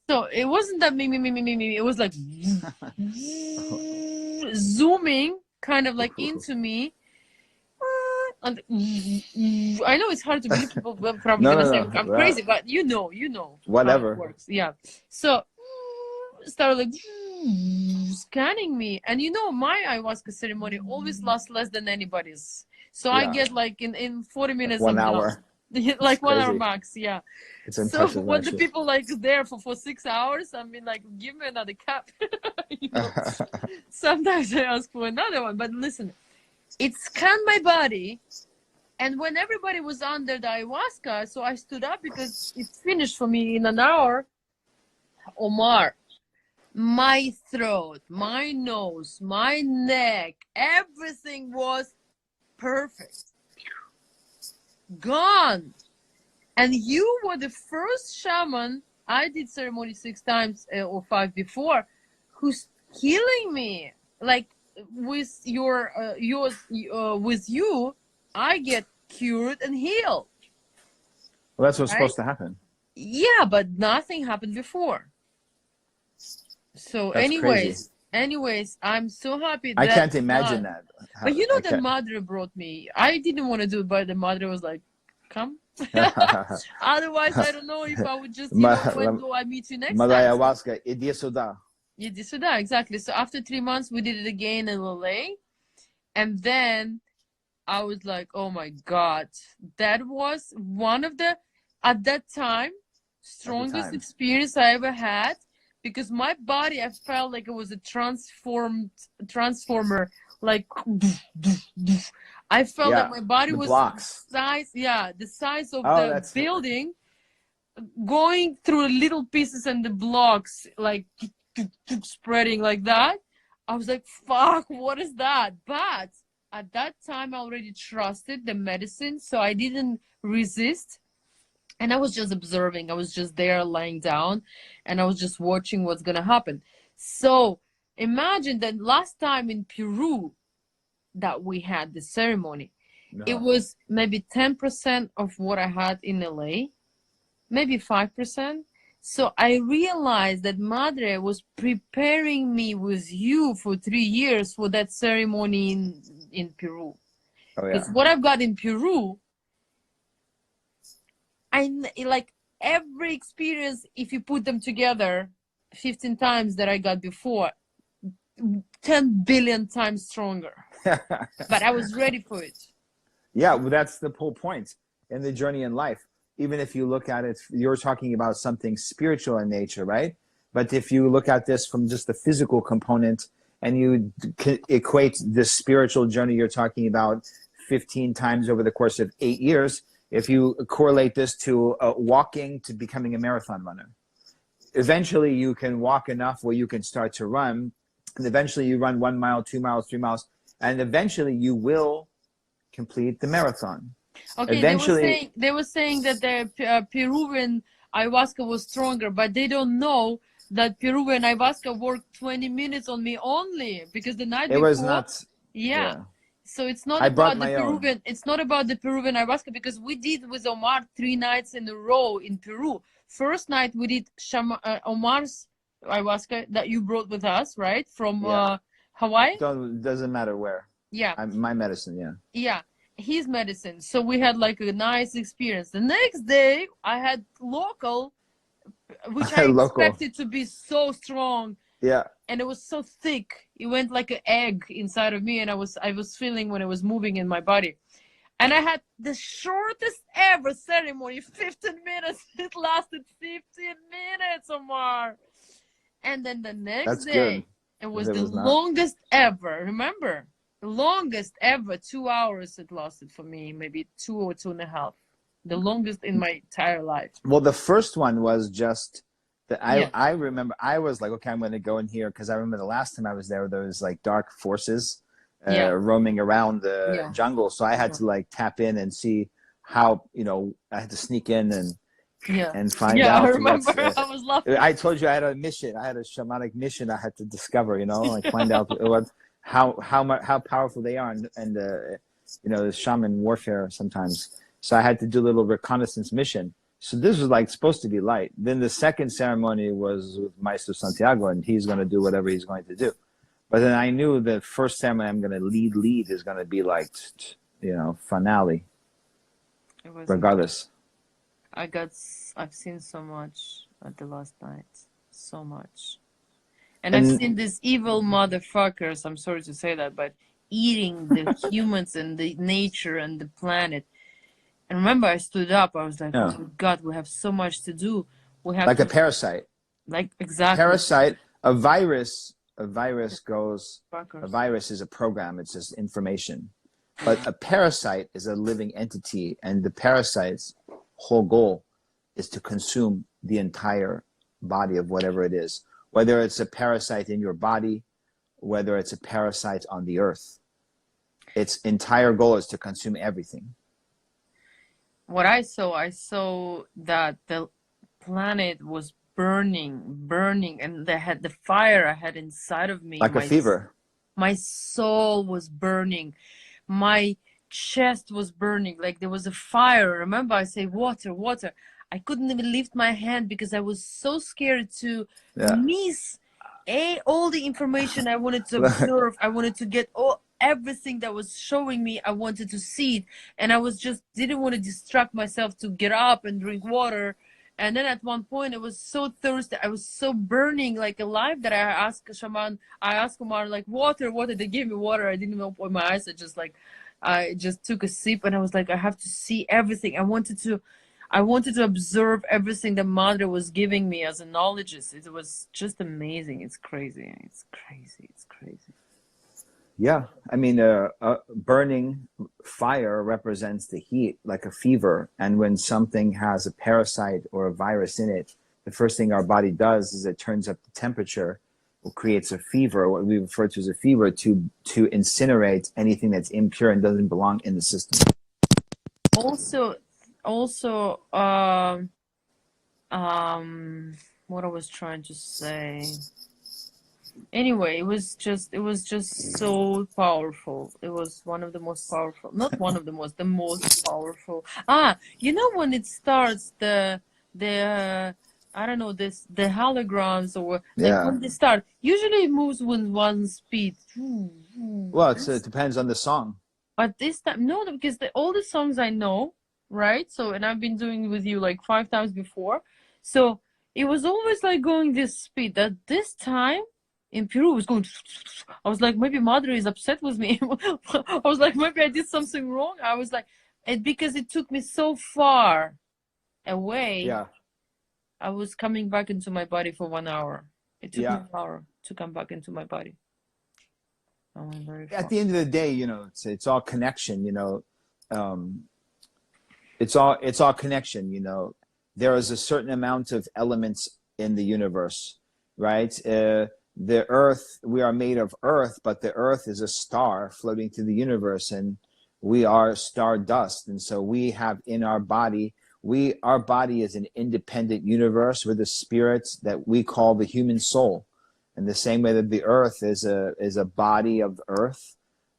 So it wasn't that me. It was like zooming kind of like into me. And I know it's hard to believe, people probably gonna say I'm crazy, but you know whatever how it works. Yeah. So started like scanning me, and you know my ayahuasca ceremony always lasts less than anybody's. So I get like in 40 minutes, 1 hour. Like 1 hour max, yeah. It's impressive. So when the people like there for 6 hours, I mean, like, give me another cup. You know? Sometimes I ask for another one, but listen, it scanned my body, and when everybody was under the ayahuasca, so I stood up because it finished for me in an hour. Omar, my throat, my nose, my neck, everything was perfect. Gone. And you were the first shaman, I did ceremony 6 times or 5 before, who's healing me. Like with with you, I get cured and healed. Well, that's what's supposed to happen. Yeah, but nothing happened before. So That's anyways, crazy. I'm so happy that I can't imagine that. But you know, the mother brought me. I didn't want to do it, but the mother was like, come. Otherwise, I don't know if I would just, when do I meet you next Mother time? ayahuasca, idia soda. Idia soda, exactly. So after 3 months, we did it again in LA. And then I was like, oh my God, that was one of the, at that time, strongest experience I ever had, because my body, I felt like it was a transformer, like I felt that my body was blocks. the size of the building, going through little pieces and the blocks, like spreading like that. I was like, fuck, what is that? But at that time I already trusted the medicine, so I didn't resist. And I was just observing. I was just there lying down and I was just watching what's gonna happen. So imagine that last time in Peru that we had the ceremony, it was maybe 10% of what I had in LA, maybe 5%. So I realized that Madre was preparing me with you for 3 years for that ceremony in Peru. Because what I've got in Peru, I like every experience, if you put them together 15 times that I got before, 10 billion times stronger. But I was ready for it. Yeah, well, that's the whole point in the journey in life. Even if you look at it, you're talking about something spiritual in nature, right? But if you look at this from just the physical component and you equate the spiritual journey you're talking about 15 times over the course of 8 years, if you correlate this to walking to becoming a marathon runner, eventually you can walk enough where you can start to run, and eventually you run 1 mile, 2 miles, 3 miles, and eventually you will complete the marathon. Okay, eventually, they were saying that the Peruvian ayahuasca was stronger, but they don't know that Peruvian ayahuasca worked 20 minutes on me only, because the night before, was not. Yeah. So it's not about the Peruvian. It's not about the Peruvian ayahuasca, because we did with Omar 3 nights in a row in Peru. First night we did Omar's ayahuasca that you brought with us, right, from Hawaii. Doesn't matter where. Yeah. My medicine. Yeah. Yeah, his medicine. So we had like a nice experience. The next day I had local, which I expected to be so strong. Yeah. And it was so thick. It went like an egg inside of me, and I was feeling when it was moving in my body. And I had the shortest ever ceremony, 15 minutes. It lasted 15 minutes, Omar. And then the next day, it was the longest ever. Remember? The longest ever, 2 hours it lasted for me, maybe 2 or 2.5. The longest in my entire life. Well, the first one was just that I remember I was like, okay, I'm going to go in here, because I remember the last time I was there was like dark forces roaming around the jungle. So I had to like tap in and see how, I had to sneak in and find out. I remember. I was laughing. I told you I had a mission. I had a shamanic mission I had to discover, like find out how powerful they are, and the shaman warfare sometimes. So I had to do a little reconnaissance mission. So this was like supposed to be light. Then the second ceremony was with Maestro Santiago, and he's going to do whatever he's going to do. But then I knew the first ceremony I'm going to lead is going to be like, finale. Regardless. I've seen so much at the last night. So much. And I've seen these evil motherfuckers, I'm sorry to say that, but eating the humans and the nature and the planet. And remember, I stood up. I was like, oh my God, we have so much to do. We have a parasite. Like, exactly. Parasite, a virus goes, a virus is a program. It's just information. But a parasite is a living entity. And the parasite's whole goal is to consume the entire body of whatever it is, whether it's a parasite in your body, whether it's a parasite on the earth. Its entire goal is to consume everything. What I saw that the planet was burning, and the fire I had inside of me, like a fever. My soul was burning, my chest was burning, like there was a fire. Remember, I say water, water. I couldn't even lift my hand because I was so scared to miss all the information I wanted to observe. I wanted to get everything that was showing me. I wanted to see it, and I was just didn't want to distract myself to get up and drink water. And then at one point I was so thirsty, I was so burning, like alive, that I asked shaman, I asked Omar, like, water. They gave me water. I didn't even open my eyes. I just took a sip, and I was like, I have to see everything. I wanted to observe everything that Madre was giving me as a knowledgeist. It was just amazing. It's crazy. It's crazy. It's crazy. Yeah, I mean, burning fire represents the heat, like a fever. And when something has a parasite or a virus in it, the first thing our body does is it turns up the temperature, or creates a fever, what we refer to as a fever, to incinerate anything that's impure and doesn't belong in the system. Also, what I was trying to say. Anyway, it was just so powerful. It was one of the most powerful, not one of the most powerful. You know, when it starts, the I don't know, the holograms, or like when they start, usually it moves with one speed. Well, it depends on the song. But this time, no, because all the songs I know, right? So, and I've been doing it with you like 5 times before. So it was always like going this speed. That this time in Peru it was going. I was like, maybe Madre is upset with me. I was like, maybe I did something wrong. I was like, because it took me so far away. Yeah. I was coming back into my body for 1 hour. It took me an hour to come back into my body. At the end of the day, you know, it's all connection. You know, it's all connection. You know, there is a certain amount of elements in the universe, right? The Earth, we are made of Earth, but the Earth is a star floating through the universe, and we are stardust. And so we have in our body, our body is an independent universe with a spirit that we call the human soul. In the same way that the Earth is a body of Earth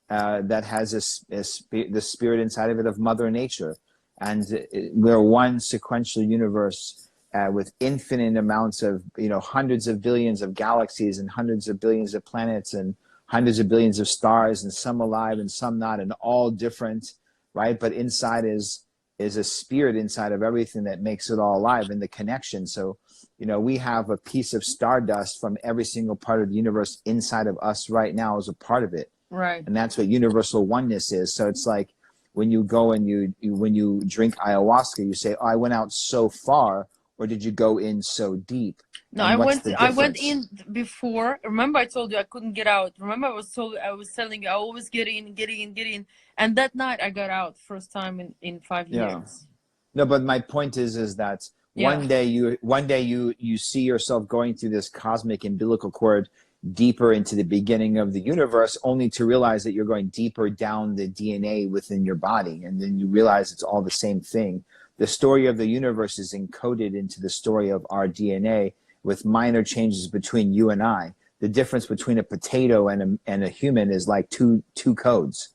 that has the spirit inside of it of Mother Nature, and we're one sequential universe with infinite amounts of, you know, hundreds of billions of galaxies and hundreds of billions of planets and hundreds of billions of stars, and some alive and some not, and all different, right? But inside is a spirit inside of everything that makes it all alive, and the connection. So, you know, we have a piece of stardust from every single part of the universe inside of us right now as a part of it. Right. And that's what universal oneness is. So it's like when you go and when you drink ayahuasca, you say, oh, I went out so far, or did you go in so deep? No, I went in before. Remember, I told you I couldn't get out. Remember, I was telling you I always get in. And that night I got out first time in 5 years. No, but my point is that one day you see yourself going through this cosmic umbilical cord deeper into the beginning of the universe, only to realize that you're going deeper down the DNA within your body, and then you realize it's all the same thing. The story of the universe is encoded into the story of our DNA with minor changes between you and I. The difference between a potato and a human is like two codes.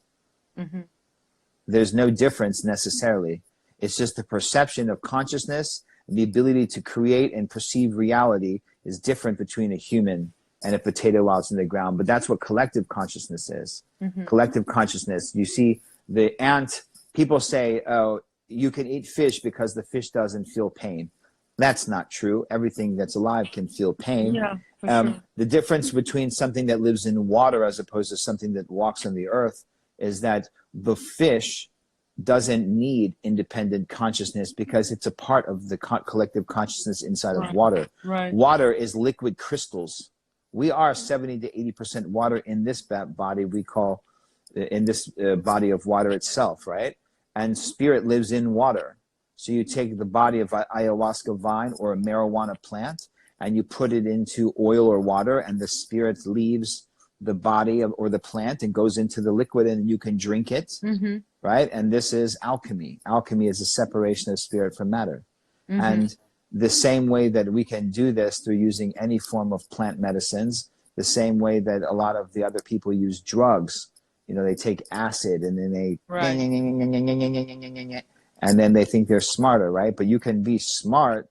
Mm-hmm. There's no difference necessarily. It's just the perception of consciousness, and the ability to create and perceive reality is different between a human and a potato out in the ground. But that's what collective consciousness is. Mm-hmm. Collective consciousness. You see, the ant, people say, oh, you can eat fish because the fish doesn't feel pain. That's not true. Everything that's alive can feel pain. Yeah, for sure. The difference between something that lives in water as opposed to something that walks on the earth is that the fish doesn't need independent consciousness because it's a part of the collective consciousness inside of water. Right. Water is liquid crystals. We are 70 to 80% water in this body we call, in this body of water itself, right? And spirit lives in water. So you take the body of ayahuasca vine or a marijuana plant, and you put it into oil or water, and the spirit leaves the body or the plant and goes into the liquid, and you can drink it, right? And this is alchemy. Alchemy is a separation of spirit from matter. And the same way that we can do this through using any form of plant medicines, the same way that a lot of the other people use drugs, you know, they take acid and then they, and then they think they're smarter, right? But you can be smart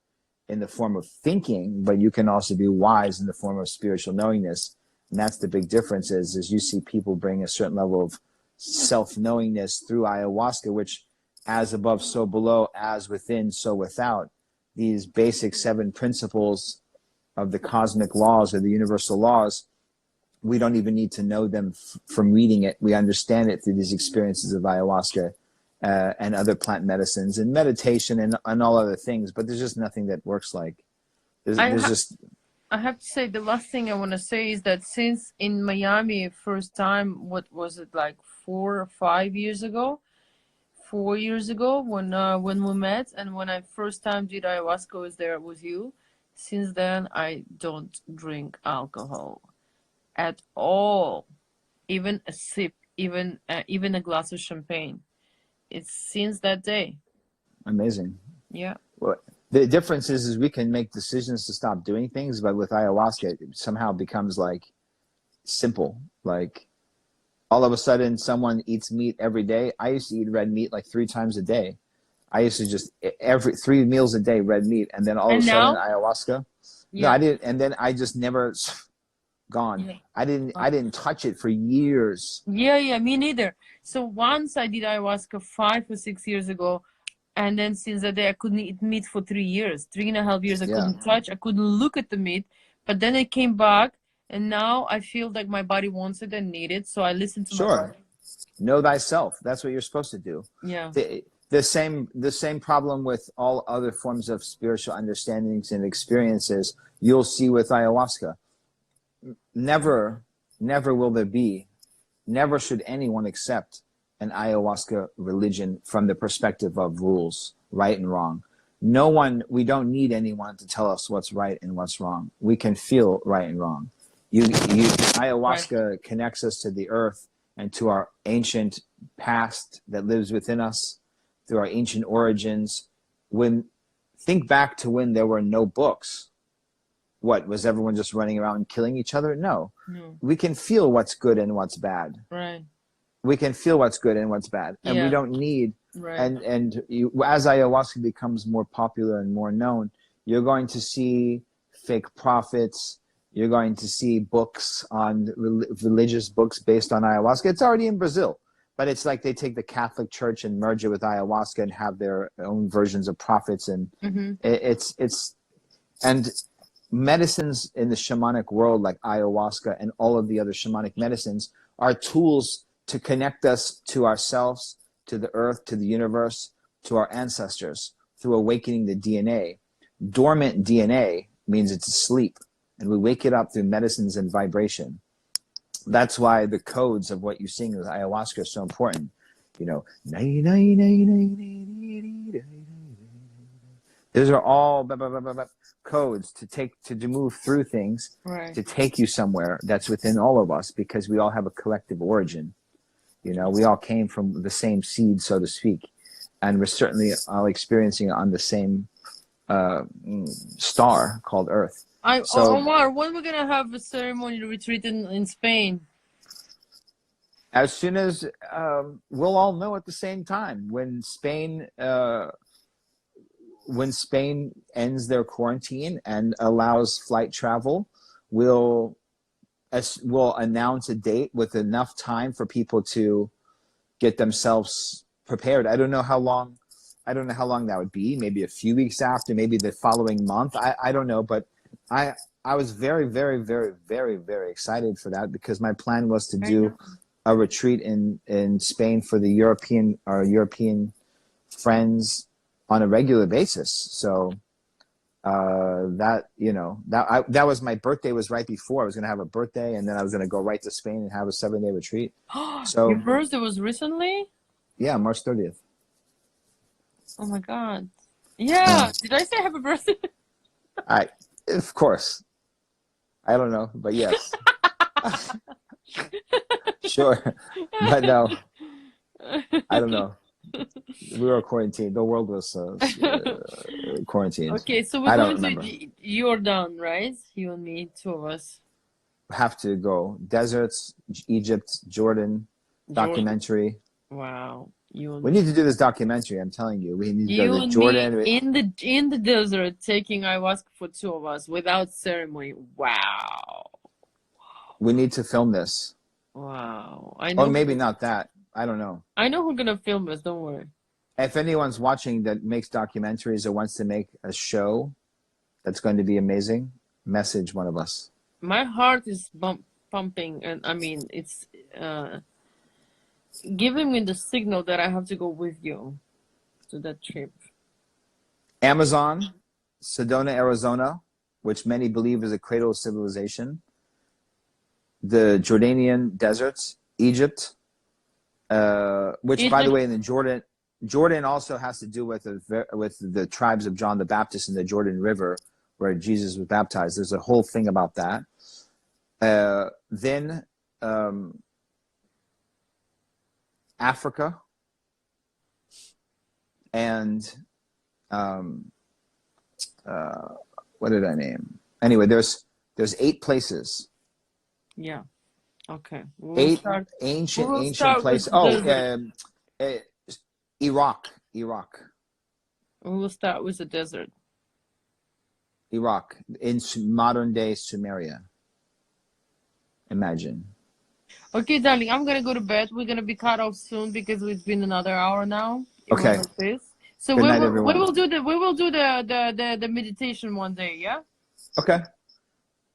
in the form of thinking, but you can also be wise in the form of spiritual knowingness. And that's the big difference is you see people bring a certain level of self-knowingness through ayahuasca, which as above, so below, as within, so without. These basic 7 principles of the cosmic laws or the universal laws, we don't even need to know them from reading it. We understand it through these experiences of ayahuasca and other plant medicines and meditation and all other things. But there's just nothing that works like. I have to say, the last thing I want to say is that since in Miami, first time, what was it, like 4 or 5 years ago? 4 years ago when we met, and when I first time did ayahuasca was there with you. Since then, I don't drink alcohol at all, even a sip, even a glass of champagne. It's since that day. Amazing. Yeah. Well, the difference is we can make decisions to stop doing things, but with ayahuasca, it somehow becomes like simple. Like all of a sudden, someone eats meat every day. I used to eat red meat like 3 times a day. I used to just every 3 meals a day red meat, and then all of a sudden ayahuasca. Yeah. No, I didn't, and then I just never gone. Yeah. I didn't touch it for years. Yeah, me neither. So once I did ayahuasca 5 or 6 years ago. And then since that day, I couldn't eat meat for 3 years, 3.5 years. I couldn't touch, I couldn't look at the meat. But then it came back, and now I feel like my body wants it and need it. So I listen to my body. Know thyself. That's what you're supposed to do. Yeah. The same problem with all other forms of spiritual understandings and experiences you'll see with ayahuasca. Never will there be, never should anyone accept an ayahuasca religion from the perspective of rules, right and wrong. We don't need anyone to tell us what's right and what's wrong. We can feel right and wrong. Ayahuasca connects us to the earth and to our ancient past that lives within us, through our ancient origins. Think back to when there were no books. What, was everyone just running around killing each other? No. We can feel what's good and what's bad. Right. We can feel what's good and what's bad, and we don't need. And as ayahuasca becomes more popular and more known, you're going to see fake prophets. You're going to see books on religious books based on ayahuasca. It's already in Brazil, but it's like they take the Catholic Church and merge it with ayahuasca and have their own versions of prophets, and and medicines in the shamanic world like ayahuasca and all of the other shamanic medicines are tools to connect us to ourselves, to the earth, to the universe, to our ancestors, through awakening the DNA. Dormant DNA means it's asleep, and we wake it up through medicines and vibration. That's why the codes of what you sing with ayahuasca are so important. You know, those are all codes to move through things, to take you somewhere that's within all of us, because we all have a collective origin. You know, we all came from the same seed, so to speak, and we're certainly all experiencing it on the same star called Earth. Omar, when we're gonna have a ceremonial retreat in Spain? As soon as we'll all know at the same time. When Spain ends their quarantine and allows flight travel, we'll announce a date with enough time for people to get themselves prepared. I don't know how long that would be. Maybe a few weeks after, maybe the following month. I don't know, but I was very, very, very, very, very excited for that, because my plan was to do a retreat in Spain for our European friends on a regular basis. So that was my birthday, was right before. I was going to have a birthday, and then I was going to go right to Spain and have a 7-day retreat. So your birthday was recently? Yeah, March 30th. Oh my God. Yeah. Did I say happy birthday? Of course. I don't know, but yes. Sure. But no. I don't know. We were quarantined. The world was quarantined. Okay, so we're I don't going remember. to Jordan, right? You and me, two of us. Have to go. Deserts, Egypt, Jordan, documentary. Wow. You and We me. need to do this documentary. I'm telling you. We need to go You to and Jordan. me in the desert taking ayahuasca for two of us without ceremony. Wow. We need to film this. Wow. I know. Or maybe not that. I don't know. I know who's gonna film this, don't worry. If anyone's watching that makes documentaries or wants to make a show that's going to be amazing, message one of us. My heart is pumping, and I mean, it's giving me the signal that I have to go with you to that trip. Amazon, Sedona, Arizona, which many believe is a cradle of civilization. The Jordanian deserts, Egypt, which, by the way, in the Jordan also has to do with the tribes of John the Baptist in the Jordan River, where Jesus was baptized. There's a whole thing about that. Then Africa, and what did I name? Anyway, there's 8 places. Yeah. Okay. Eight ancient places. Iraq. We will start with the desert. Iraq, in modern day Sumeria. Imagine. Okay, darling, I'm gonna go to bed. We're gonna be cut off soon because it's been another hour now. Okay. So Good night, we everyone. will do the meditation one day. Yeah. Okay.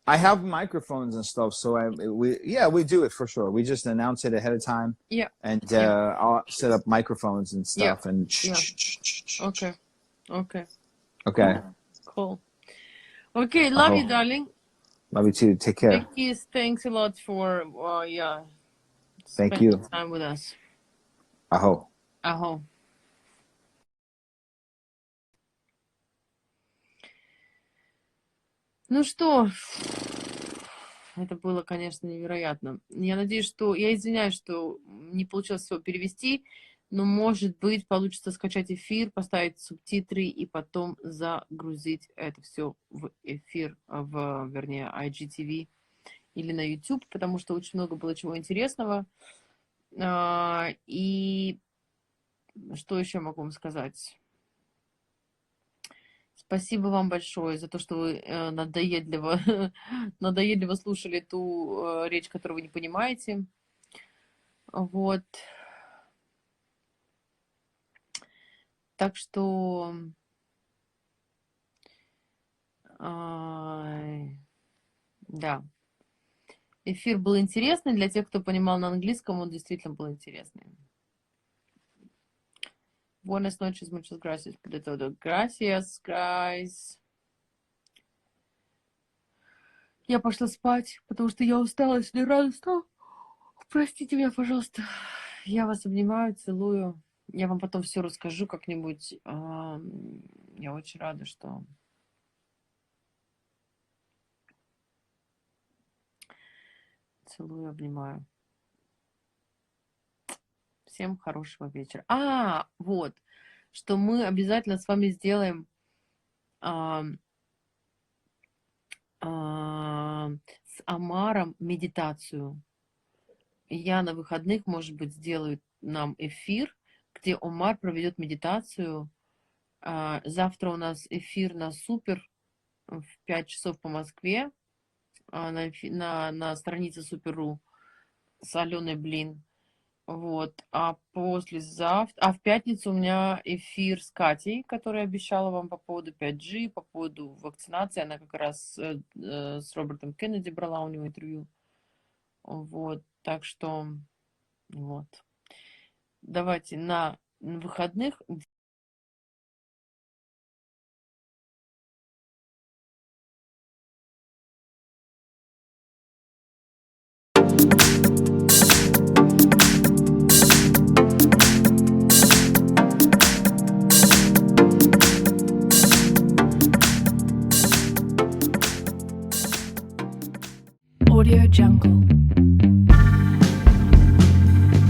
I have microphones and stuff, so we do it for sure. We just announce it ahead of time. Yeah. And I'll set up microphones and stuff. Yeah. And Okay. Okay. Cool. Okay, love you, darling. Love you too. Take care. Thanks a lot for Thank you. spending time with us. Aho. Ну что, это было, конечно, невероятно. Я надеюсь, что... Я извиняюсь, что не получилось все перевести, но, может быть, получится скачать эфир, поставить субтитры и потом загрузить это все в эфир, вернее, IGTV или на YouTube, потому что очень много было чего интересного. И что еще могу вам сказать? Спасибо вам большое за то, что вы надоедливо слушали ту речь, которую вы не понимаете. Вот. Так что да. Эфир был интересный. Для тех, кто понимал на английском, он действительно был интересный. Buenas noches, muchas gracias por todo. Gracias, guys. Я пошла спать, потому что я устала, если рано встала. Простите меня, пожалуйста. Я вас обнимаю, целую. Я вам потом все расскажу как-нибудь. Я очень рада, что... Целую, обнимаю. Всем хорошего вечера. Вот, что мы обязательно с вами сделаем с Омаром медитацию. Я на выходных, может быть, сделаю нам эфир, где Омар проведет медитацию. Завтра у нас эфир на Супер в 5 часов по Москве на странице Супер.ру с Аленой Блин. Вот, в пятницу у меня эфир с Катей, которая обещала вам по поводу 5G, по поводу вакцинации. Она как раз с Робертом Кеннеди брала у него интервью. Вот, так что, вот. Давайте на выходных... jungle.